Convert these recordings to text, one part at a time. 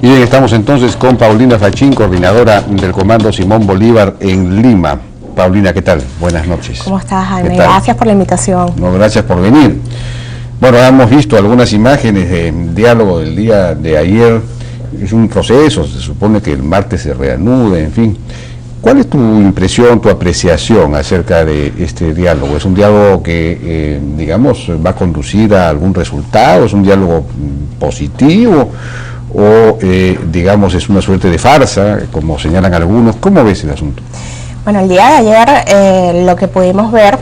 Y bien, estamos entonces con Paulina Fachín, coordinadora del Comando Simón Bolívar en Lima. Paulina, ¿qué tal? Buenas noches. ¿Cómo estás, Jaime? Gracias por la invitación. No, gracias por venir. Bueno, hemos visto algunas imágenes del diálogo del día de ayer. Es un proceso, se supone que el martes se reanude, en fin. ¿Cuál es tu impresión, tu apreciación acerca de este diálogo? ¿Es un diálogo que, digamos, va a conducir a algún resultado? ¿Es un diálogo positivo? ¿O, digamos, es una suerte de farsa, como señalan algunos? ¿Cómo ves el asunto? Bueno, el día de ayer lo que pudimos ver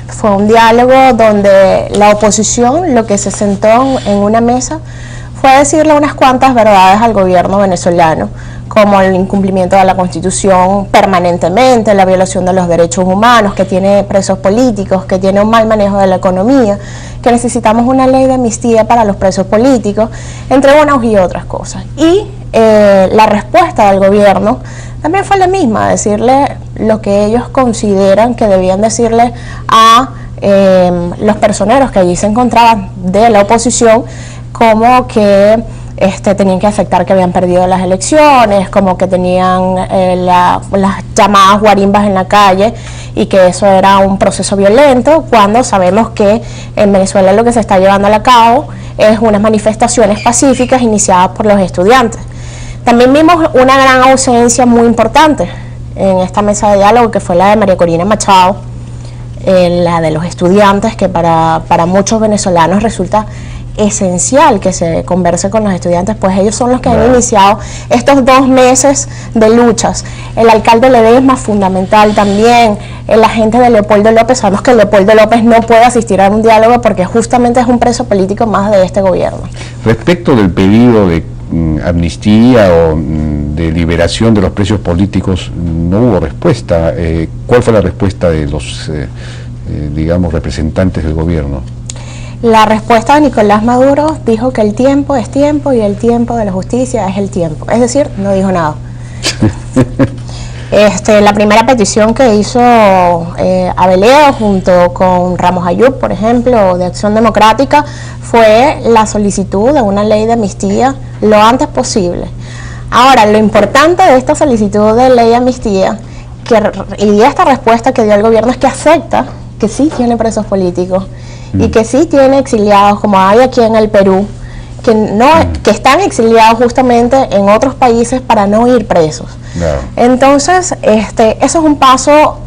fue un diálogo donde la oposición lo que se sentó en una mesa fue decirle unas cuantas verdades al gobierno venezolano, como el incumplimiento de la Constitución permanentemente, la violación de los derechos humanos, que tiene presos políticos, que tiene un mal manejo de la economía, que necesitamos una ley de amnistía para los presos políticos, entre unas y otras cosas. Y la respuesta del gobierno también fue la misma, decirle lo que ellos consideran que debían decirle a los personeros que allí se encontraban de la oposición, como que tenían que aceptar que habían perdido las elecciones, como que tenían las llamadas guarimbas en la calle y que eso era un proceso violento, cuando sabemos que en Venezuela lo que se está llevando a cabo es unas manifestaciones pacíficas iniciadas por los estudiantes. También vimos una gran ausencia muy importante en esta mesa de diálogo, que fue la de María Corina Machado, la de los estudiantes, que para muchos venezolanos resulta esencial que se converse con los estudiantes, pues ellos son los que han iniciado estos 2 meses de luchas. El alcalde Ledesma, fundamental también, el agente de Leopoldo López. Sabemos que Leopoldo López no puede asistir a un diálogo porque justamente es un preso político más de este gobierno. Respecto del pedido de amnistía o de liberación de los presos políticos, no hubo respuesta. ¿Cuál fue la respuesta de los, digamos, representantes del gobierno? La respuesta de Nicolás Maduro dijo que el tiempo es tiempo y el tiempo de la justicia es el tiempo. Es decir, no dijo nada. La primera petición que hizo Abeleo junto con Ramos Ayub, por ejemplo, de Acción Democrática, fue la solicitud de una ley de amnistía lo antes posible. Ahora, lo importante de esta solicitud de ley de amnistía y de esta respuesta que dio el gobierno es que acepta que sí tiene presos políticos y que sí tiene exiliados, como hay aquí en el Perú, que están exiliados justamente en otros países para no ir presos. Entonces, eso es un paso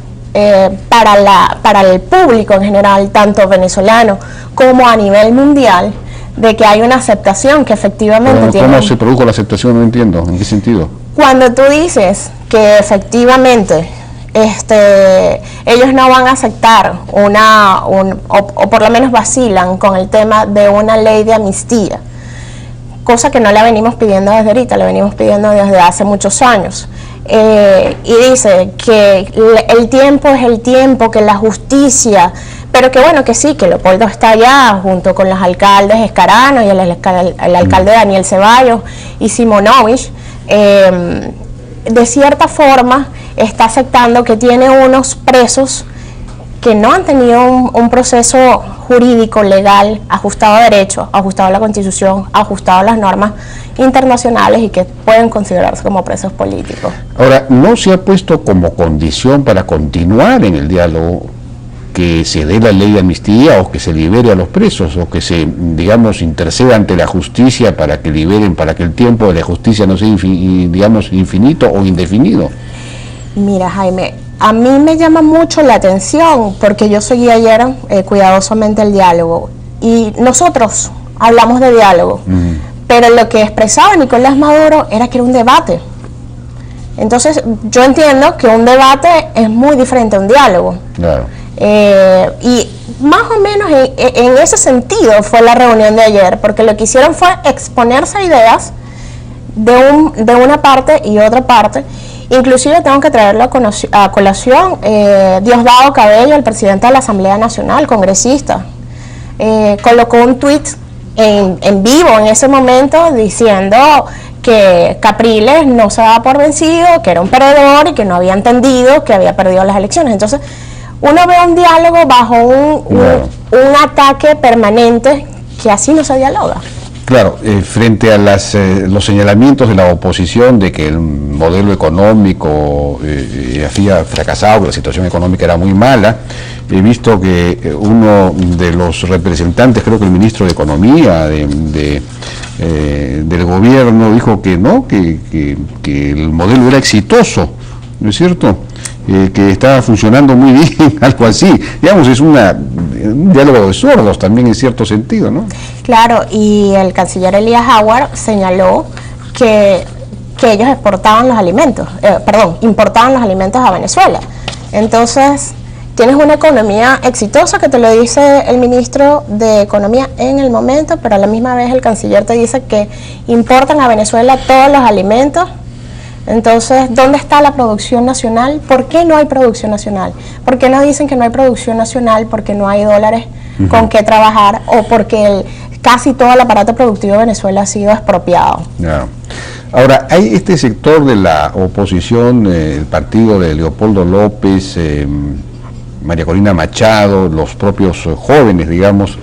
para el público en general, tanto venezolano como a nivel mundial, de que hay una aceptación que efectivamente tiene. ¿Cómo se produjo la aceptación? No entiendo. ¿En qué sentido? Cuando tú dices que efectivamente ellos no van a aceptar o por lo menos vacilan con el tema de una ley de amnistía, cosa que no la venimos pidiendo desde ahorita, la venimos pidiendo desde hace muchos años, y dice que el tiempo es el tiempo, que la justicia, pero que bueno, que sí, que Leopoldo está allá junto con los alcaldes Escarano y el alcalde Daniel Ceballos y Simonovich, de cierta forma está aceptando que tiene unos presos que no han tenido un proceso jurídico, legal, ajustado a derecho, ajustado a la Constitución, ajustado a las normas internacionales y que pueden considerarse como presos políticos. Ahora, ¿no se ha puesto como condición para continuar en el diálogo que se dé la ley de amnistía o que se libere a los presos o que se, digamos, interceda ante la justicia para que liberen, para que el tiempo de la justicia no sea, digamos, infinito o indefinido? Mira, Jaime, a mí me llama mucho la atención porque yo seguí ayer cuidadosamente el diálogo y nosotros hablamos de diálogo, pero lo que expresaba Nicolás Maduro era que era un debate. Entonces yo entiendo que un debate es muy diferente a un diálogo. Claro. Y más o menos en ese sentido fue la reunión de ayer, porque lo que hicieron fue exponerse ideas de una parte y otra parte. Inclusive tengo que traerlo a colación, Diosdado Cabello, el presidente de la Asamblea Nacional, congresista, colocó un tuit en vivo en ese momento diciendo que Capriles no se daba por vencido, que era un perdedor y que no había entendido que había perdido las elecciones. Entonces uno ve un diálogo bajo un ataque permanente, que así no se dialoga. Claro, frente a los señalamientos de la oposición de que el modelo económico había fracasado, que la situación económica era muy mala, he visto que uno de los representantes, creo que el ministro de Economía del gobierno, dijo que no, que el modelo era exitoso, ¿no es cierto? Que estaba funcionando muy bien, algo así. Digamos, es un diálogo de sordos también en cierto sentido, ¿no? Claro, y el canciller Elías Howard señaló que ellos importaban los alimentos a Venezuela. Entonces, tienes una economía exitosa, que te lo dice el ministro de Economía en el momento, pero a la misma vez el canciller te dice que importan a Venezuela todos los alimentos. Entonces, ¿dónde está la producción nacional? ¿Por qué no hay producción nacional? ¿Por qué no dicen que no hay producción nacional? Porque no hay dólares con qué trabajar, o porque casi todo el aparato productivo de Venezuela ha sido expropiado. Yeah. Ahora, hay este sector de la oposición, el partido de Leopoldo López, María Corina Machado, los propios jóvenes, digamos,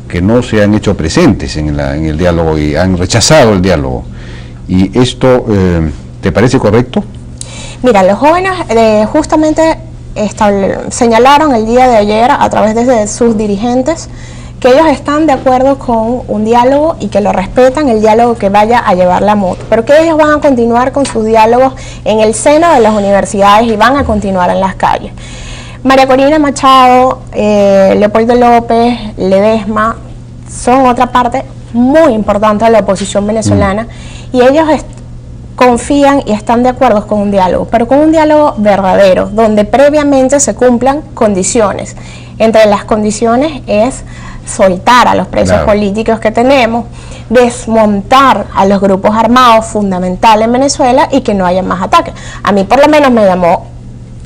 que no se han hecho presentes en el diálogo y han rechazado el diálogo. Y esto... ¿te parece correcto? Mira, los jóvenes justamente señalaron el día de ayer a través de sus dirigentes que ellos están de acuerdo con un diálogo y que lo respetan, el diálogo que vaya a llevar la MUD, pero que ellos van a continuar con sus diálogos en el seno de las universidades y van a continuar en las calles. María Corina Machado, Leopoldo López, Ledesma son otra parte muy importante de la oposición venezolana y ellos confían y están de acuerdo con un diálogo, pero con un diálogo verdadero, donde previamente se cumplan condiciones. Entre las condiciones es soltar a los presos políticos que tenemos, desmontar a los grupos armados fundamentales en Venezuela y que no haya más ataques. A mí por lo menos me llamó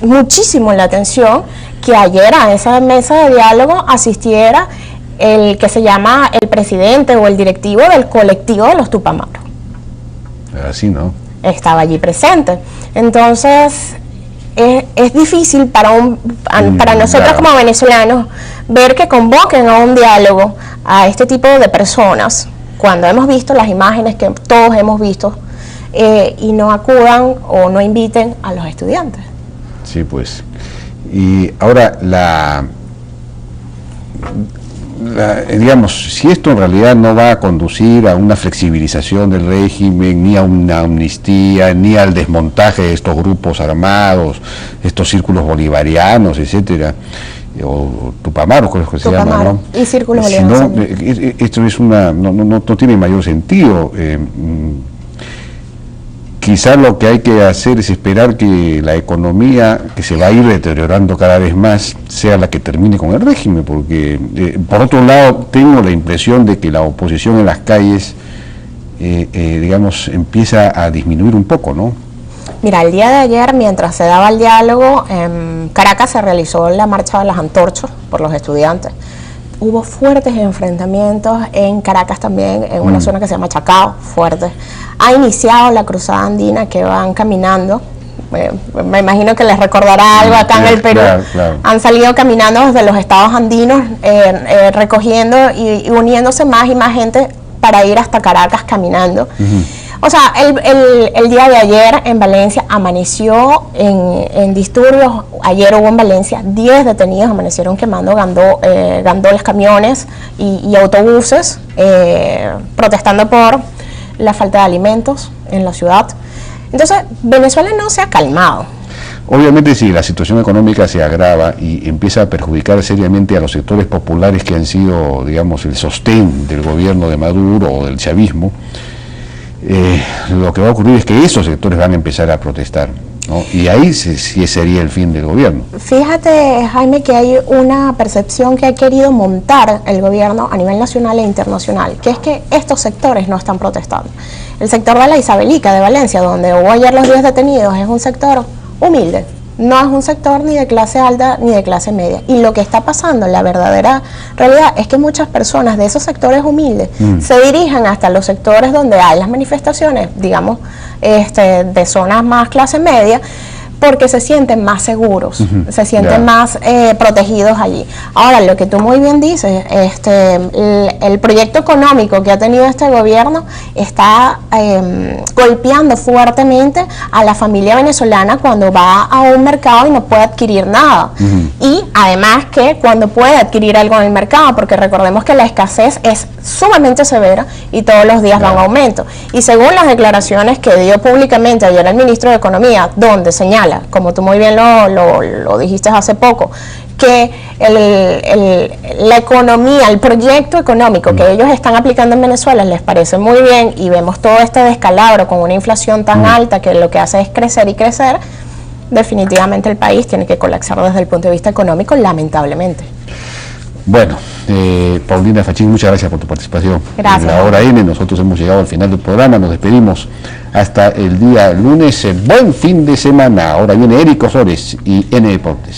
muchísimo la atención que ayer a esa mesa de diálogo asistiera el que se llama el presidente o el directivo del colectivo de los Tupamaros. Así, ¿no? Estaba allí presente. Entonces, es difícil para nosotros como venezolanos ver que convoquen a un diálogo a este tipo de personas, cuando hemos visto las imágenes que todos hemos visto, y no acudan o no inviten a los estudiantes. Sí, pues. Y ahora, digamos, si esto en realidad no va a conducir a una flexibilización del régimen, ni a una amnistía, ni al desmontaje de estos grupos armados, estos círculos bolivarianos, etcétera, o Tupamaros, creo que se llama, ¿no? Y círculos bolivarianos. Esto es no tiene mayor sentido. Quizá lo que hay que hacer es esperar que la economía, que se va a ir deteriorando cada vez más, sea la que termine con el régimen, porque por otro lado tengo la impresión de que la oposición en las calles, digamos, empieza a disminuir un poco, ¿no? Mira, el día de ayer, mientras se daba el diálogo, en Caracas se realizó la marcha de las antorchas por los estudiantes. Hubo fuertes enfrentamientos en Caracas también, en una zona que se llama Chacao, fuertes. Ha iniciado la cruzada andina, que van caminando, me imagino que les recordará algo acá en el Perú. Claro. Han salido caminando desde los estados andinos, recogiendo y uniéndose más y más gente para ir hasta Caracas caminando. O sea, el día de ayer en Valencia amaneció en disturbios. Ayer hubo en Valencia 10 detenidos, amanecieron quemando gandoles, camiones y autobuses, protestando por la falta de alimentos en la ciudad. Entonces, Venezuela no se ha calmado. Obviamente, si la situación económica se agrava y empieza a perjudicar seriamente a los sectores populares que han sido, digamos, el sostén del gobierno de Maduro o del chavismo, lo que va a ocurrir es que esos sectores van a empezar a protestar, ¿no? Y ahí sí sería el fin del gobierno. Fíjate, Jaime, que hay una percepción que ha querido montar el gobierno a nivel nacional e internacional, que es que estos sectores no están protestando. El sector de la Isabelica de Valencia, donde hubo ayer los 10 detenidos, es un sector humilde, no es un sector ni de clase alta ni de clase media. Y lo que está pasando, la verdadera realidad, es que muchas personas de esos sectores humildes se dirigen hasta los sectores donde hay las manifestaciones, digamos, de zonas más clase media, porque se sienten más seguros, se sienten más protegidos allí. Ahora, lo que tú muy bien dices, el proyecto económico que ha tenido este gobierno está golpeando fuertemente a la familia venezolana cuando va a un mercado y no puede adquirir nada. Y además que cuando puede adquirir algo en el mercado, porque recordemos que la escasez es sumamente severa y todos los días va en aumento. Y según las declaraciones que dio públicamente ayer el ministro de Economía, donde señala, como tú muy bien lo dijiste hace poco, que la economía, el proyecto económico que ellos están aplicando en Venezuela les parece muy bien, y vemos todo este descalabro con una inflación tan alta que lo que hace es crecer y crecer, definitivamente el país tiene que colapsar desde el punto de vista económico, lamentablemente. Bueno, Paulina Fachín, muchas gracias por tu participación. Gracias. En la hora N, nosotros hemos llegado al final del programa, nos despedimos hasta el día lunes. Buen fin de semana. Ahora viene Eric Osores y N Deportes.